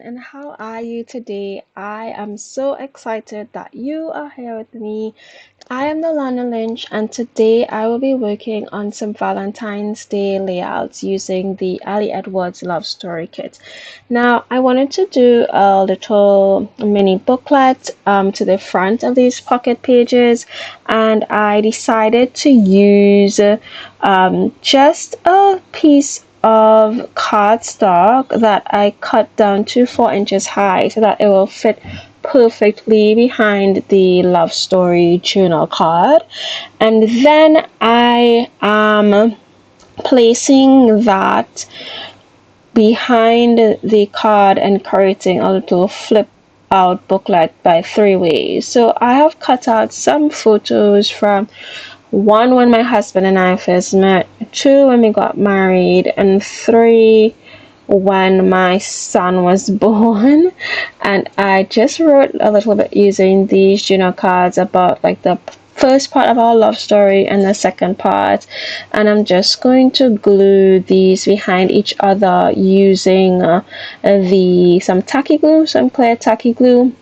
and how are you today? I am so excited that you are here with me. I am the Lana Lynch, and today I will be working on some Valentine's Day layouts using the Ali Edwards Love Story Kit. Now, I wanted to do a little mini booklet to the front of these pocket pages, and I decided to use just a piece of cardstock that I cut down to 4 inches high so that it will fit perfectly behind the love story journal card. And then I am placing that behind the card and creating a little flip out booklet by 3 ways. So I have cut out some photos from one, when my husband and I first met, two, when we got married, and three, when my son was born. And I just wrote a little bit using these journal cards about like the first part of our love story and the second part, and I'm just going to glue these behind each other using some tacky glue, some clear tacky glue.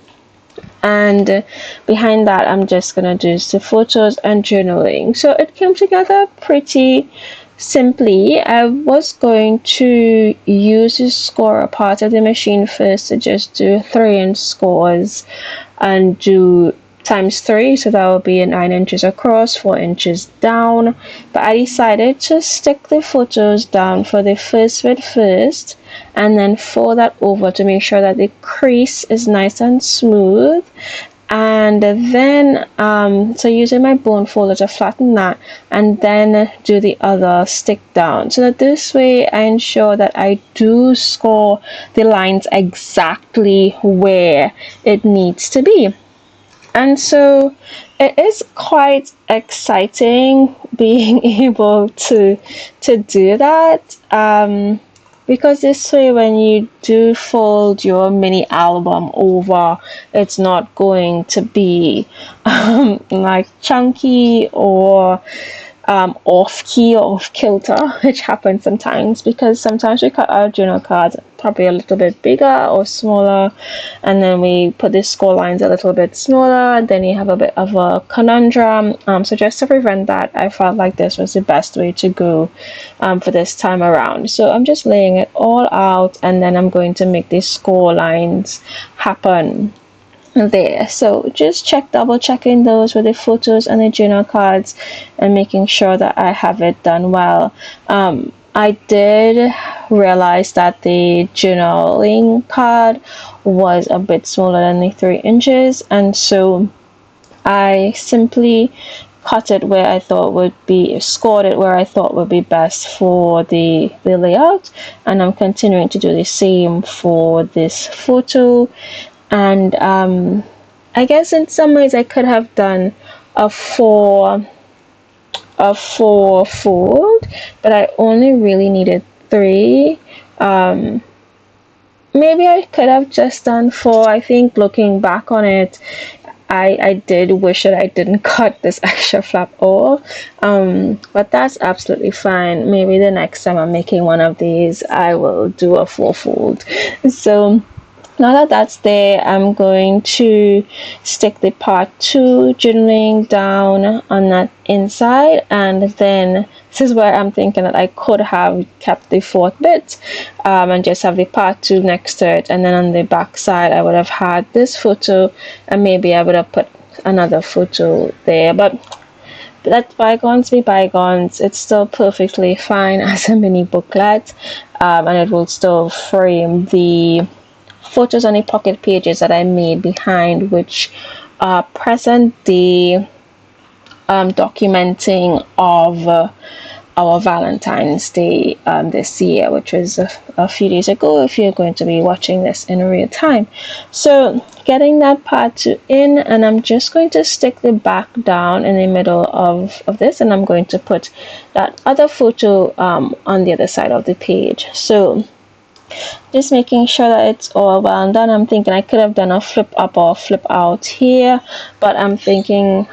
And behind that I'm just gonna do the photos and journaling. So it came together pretty simply. I was going to use the scorer part of the machine first to just do 3-inch scores and do ×3, so that will be 9 inches across, 4 inches down. But I decided to stick the photos down for the first bit first, and then fold that over to make sure that the crease is nice and smooth. And then so using my bone folder to flatten that, and then do the other stick down, so that this way I ensure that I do score the lines exactly where it needs to be. And so it is quite exciting being able to do that, because this way when you do fold your mini album over, it's not going to be like chunky or off key or off kilter, which happens sometimes, because sometimes we cut our journal cards probably a little bit bigger or smaller, and then we put the score lines a little bit smaller, and then you have a bit of a conundrum. So just to prevent that, I felt like this was the best way to go for this time around. So I'm just laying it all out, and then I'm going to make these score lines happen there. So just double checking those with the photos and the journal cards and making sure that I have it done well. I did realize that the journaling card was a bit smaller than the 3 inches, and so I simply cut it where I thought would be, scored it where I thought would be best for the layout, and I'm continuing to do the same for this photo. And I guess in some ways I could have done a four fold, but I only really needed 3. Maybe I could have just done 4. I think looking back on it, I did wish that I didn't cut this extra flap off, but that's absolutely fine. Maybe the next time I'm making one of these, I will do a 4 fold. So now that that's there, I'm going to stick the part 2 journaling down on that inside, and then this is where I'm thinking that I could have kept the 4th bit and just have the part 2 next to it, and then on the back side I would have had this photo, and maybe I would have put another photo there, but let bygones be bygones. It's still perfectly fine as a mini booklet, and it will still frame the photos on the pocket pages that I made behind, which are present day documenting of our Valentine's Day this year, which was a few days ago if you're going to be watching this in real time. So getting that part 2 in, and I'm just going to stick the back down in the middle of this, and I'm going to put that other photo on the other side of the page. So Just making sure that it's all well done. I'm thinking I could have done a flip up or flip out here, but I'm thinking,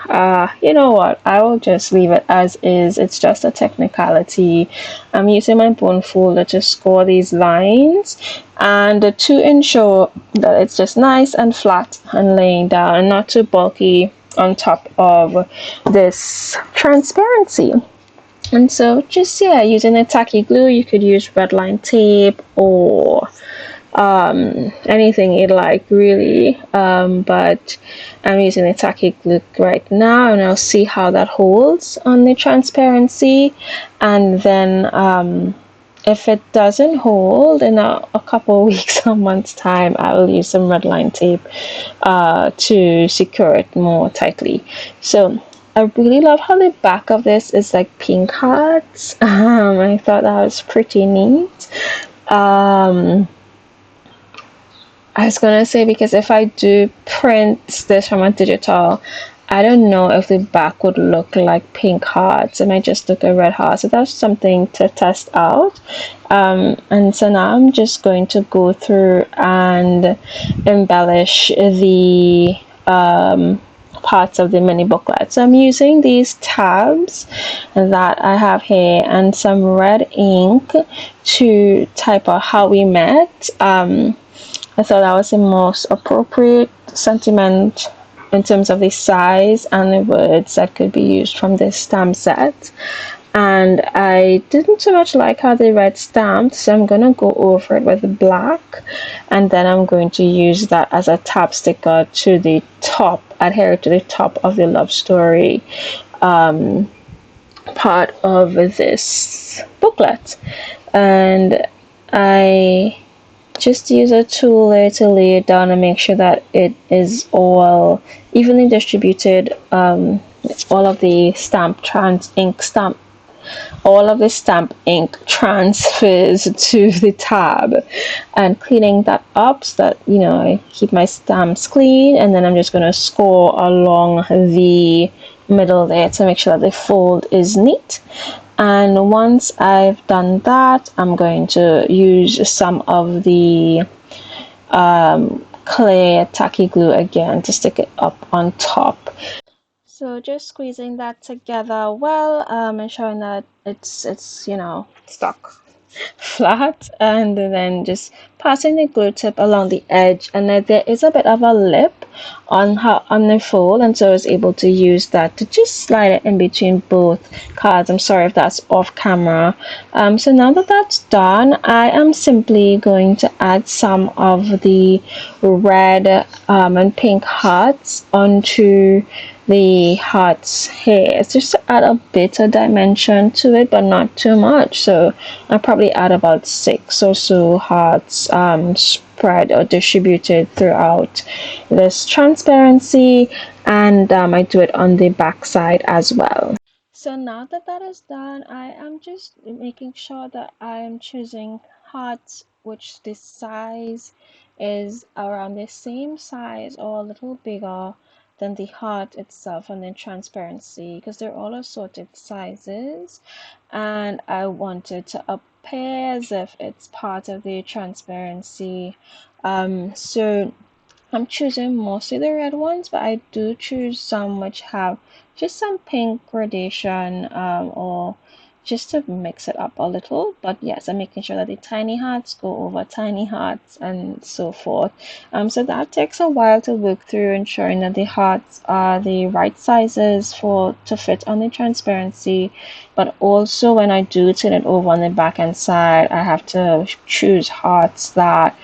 you know what, I will just leave it as is. It's just a technicality. I'm using my bone folder to score these lines and to ensure that it's just nice and flat and laying down and not too bulky on top of this transparency. And so just, yeah, using a tacky glue, you could use Redline tape or anything you like, really, but I'm using a tacky glue right now, and I'll see how that holds on the transparency. And then if it doesn't hold in a couple of weeks or months time, I will use some Redline tape to secure it more tightly. So I really love how the back of this is like pink hearts. I thought that was pretty neat. I was gonna say, because if I do print this from a digital, I don't know if the back would look like pink hearts. It might just look a red heart. So that's something to test out. And so now I'm just going to go through and embellish the parts of the mini booklet. So I'm using these tabs that I have here and some red ink to type out how we met. I thought that was the most appropriate sentiment in terms of the size and the words that could be used from this stamp set. And I didn't so much like how they read stamped, so I'm going to go over it with black, and then I'm going to use that as a tab sticker to the top, adhere to the top of the love story part of this booklet. And I just use a tool there to lay it down and make sure that it is all evenly distributed. All of the stamp transfers to the tab, and cleaning that up so that, you know, I keep my stamps clean. And then I'm just going to score along the middle there to make sure that the fold is neat. And once I've done that, I'm going to use some of the clear tacky glue again to stick it up on top. So just squeezing that together well, ensuring that it's, you know, stuck flat, and then just passing the glue tip along the edge. And then there is a bit of a lip on the fold, and so I was able to use that to just slide it in between both cards. I'm sorry if that's off camera. So now that that's done, I am simply going to add some of the red and pink hearts onto the hearts here. It's just to add a bit of dimension to it, but not too much. So I'll probably add about 6 or so hearts spread or distributed throughout this transparency, and I do it on the back side as well. So now that that is done, I am just making sure that I am choosing hearts which the size is around the same size or a little bigger than the heart itself, and then transparency, because they're all assorted sizes, and I wanted to appear as if it's part of the transparency. So I'm choosing mostly the red ones, but I do choose some which have just some pink gradation, or just to mix it up a little. But yes, I'm making sure that the tiny hearts go over tiny hearts and so forth. So that takes a while to work through, ensuring that the hearts are the right sizes to fit on the transparency. But also when I do turn it over on the back and side, I have to choose hearts that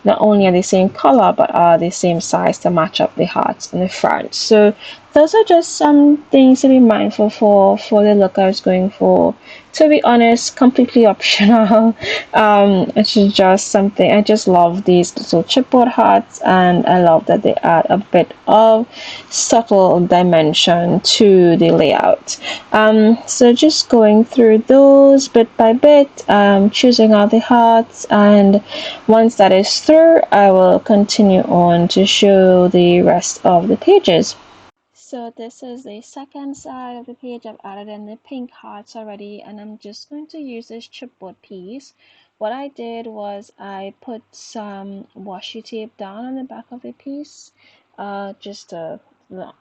not only are the same color but are the same size to match up the hearts in the front. So those are just some things to be mindful for the look I was going for. To be honest, completely optional. It's just something, I just love these little chipboard hearts, and I love that they add a bit of subtle dimension to the layout. So just going through those bit by bit, choosing all the hearts, and once that is through, I will continue on to show the rest of the pages. So this is the second side of the page. I've added in the pink hearts already, and I'm just going to use this chipboard piece what I did was I put some washi tape down on the back of the piece, just to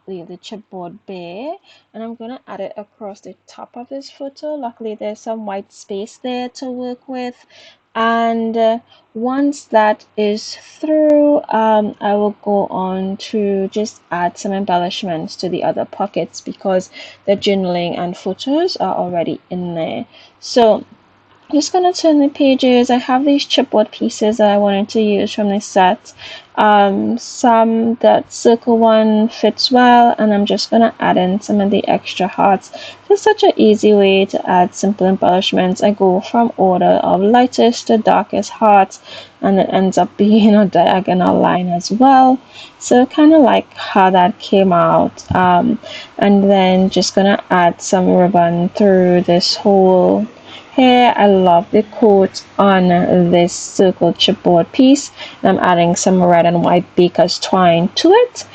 leave the chipboard bare, and I'm gonna add it across the top of this photo. Luckily, there's some white space there to work with, and once that is through, I will go on to just add some embellishments to the other pockets because the journaling and photos are already in there. So just gonna turn the pages. I have these chipboard pieces that I wanted to use from this set. Some that circle one fits well, and I'm just gonna add in some of the extra hearts. It's such an easy way to add simple embellishments. I go from order of lightest to darkest hearts, and it ends up being a diagonal line as well. So kind of like how that came out. And then just gonna add some ribbon through this whole. Here, I love the quote on this circle chipboard piece. I'm adding some red and white baker's twine to it.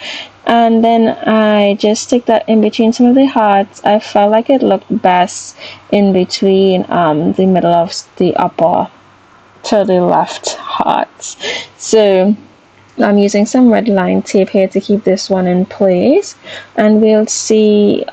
And then I just stick that in between some of the hearts. I felt like it looked best in between the middle of the upper to the left hearts. So I'm using some Redline tape here to keep this one in place, and we'll see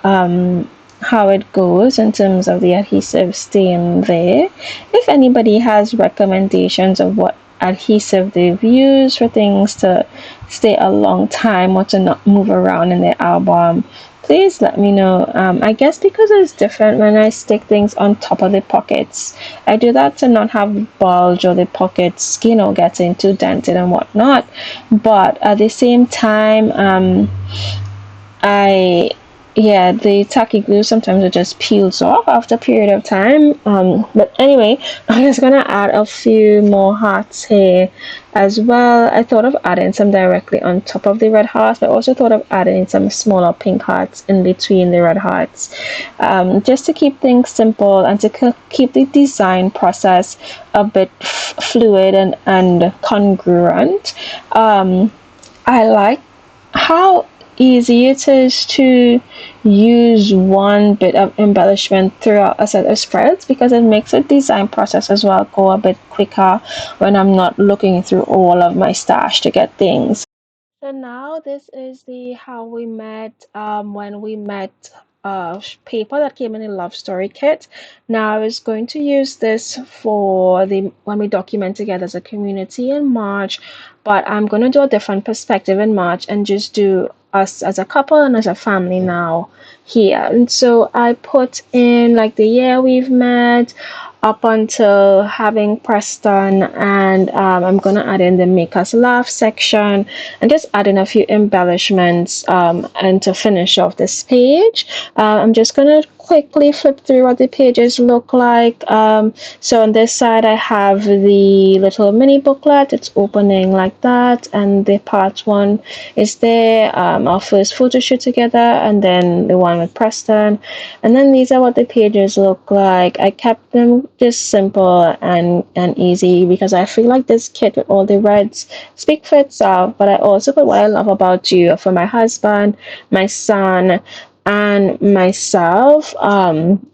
how it goes in terms of the adhesive staying there. If anybody has recommendations of what adhesive they've used for things to stay a long time or to not move around in the album, please let me know. I guess because it's different when I stick things on top of the pockets. I do that to not have bulge or the pockets, getting too dented and whatnot. But at the same time, I yeah, the tacky glue sometimes it just peels off after a period of time. But anyway, I'm just gonna add a few more hearts here as well. I thought of adding some directly on top of the red hearts, but I also thought of adding some smaller pink hearts in between the red hearts, just to keep things simple and to keep the design process a bit fluid and congruent. I like how easy it is to use one bit of embellishment throughout a set of spreads because it makes the design process as well go a bit quicker when I'm not looking through all of my stash to get things. So now this is the how we met when we met paper that came in a love story kit. Now I was going to use this for the when we document together as a community in March, but I'm going to do a different perspective in March and just do us as a couple and as a family now here. And so I put in like the year we've met up until having Preston, and I'm gonna add in the make us laugh section and just add in a few embellishments, and to finish off this page, I'm just gonna quickly flip through what the pages look like. So on this side I have the little mini booklet. It's opening like that, and the part one is there, our first photo shoot together, and then the one with Preston, and then these are what the pages look like. I kept them just simple and easy because I feel like this kit with all the reds speak for itself, but I also put what I love about you for my husband, my son, and myself,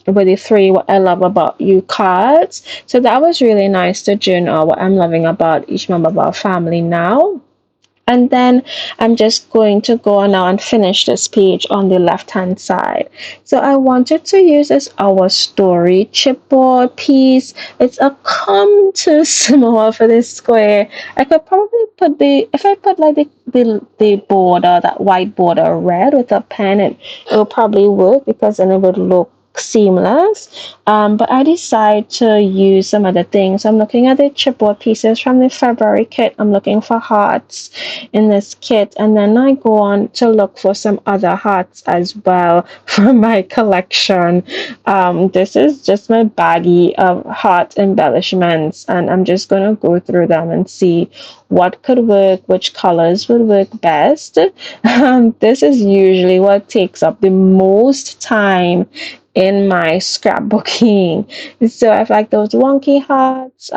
with the three what I love about you cards. So that was really nice to journal what I'm loving about each member of our family now. And then I'm just going to go now and finish this page on the left hand side. So I wanted to use this Our Story chipboard piece. It's a come too small for this square. I could probably put if I put like the border, that white border red with a pen, it will probably work because then it would look seamless. But I decided to use some other things. I'm looking at the chipboard pieces from the February kit. I'm looking for hearts in this kit, and then I go on to look for some other hearts as well for my collection. This is just my baggie of heart embellishments, and I'm just gonna go through them and see what could work, which colors would work best. This is usually what takes up the most time in my scrapbooking. So I have like those wonky hearts.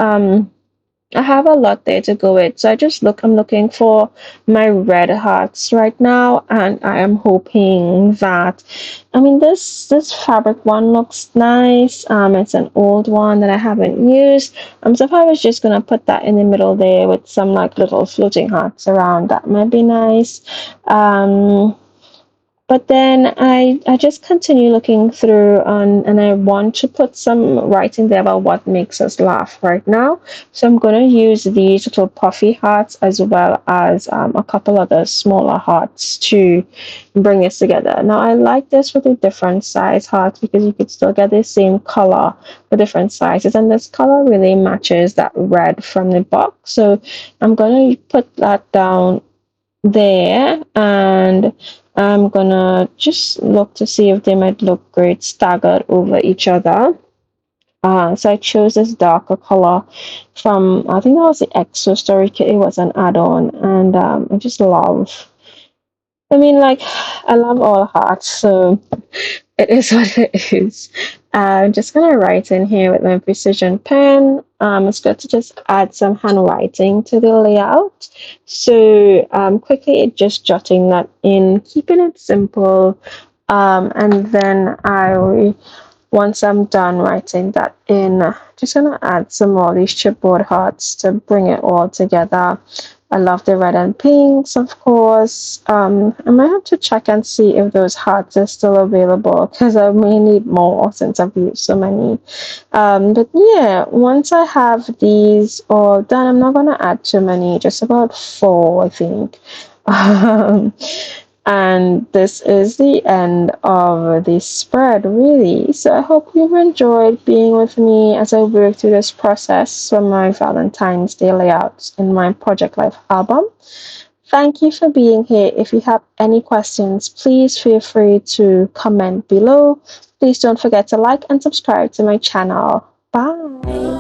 I have a lot there to go with. So I'm looking for my red hearts right now, and I am hoping that, I mean, this fabric one looks nice. It's an old one that I haven't used. So if I was just gonna put that in the middle there with some like little floating hearts around, that might be nice. Um, but then I just continue looking through on, and I want to put some writing there about what makes us laugh right now. So I'm going to use these little puffy hearts as well as a couple other smaller hearts to bring this together. Now I like this with a different size hearts because you could still get the same color with different sizes, and this color really matches that red from the box. So I'm going to put that down there, and I'm gonna just look to see if they might look great staggered over each other. So I chose this darker color from, I think that was the Exo Story Kit. It was an add-on, and I just love. I mean, like, I love all hearts, so it is what it is. I'm just gonna write in here with my precision pen. It's good to just add some handwriting to the layout. So quickly just jotting that in, keeping it simple. And then once I'm done writing that in, just gonna add some more of these chipboard hearts to bring it all together. I love the red and pinks, of course. I might have to check and see if those hearts are still available because I may need more since I've used so many. But yeah, once I have these all done, I'm not gonna add too many, just about four, I think. Um, and this is the end of the spread, really. So I hope you've enjoyed being with me as I work through this process from my Valentine's Day layouts in my Project Life album. Thank you for being here. If you have any questions, please feel free to comment below. Please don't forget to like and subscribe to my channel. Bye.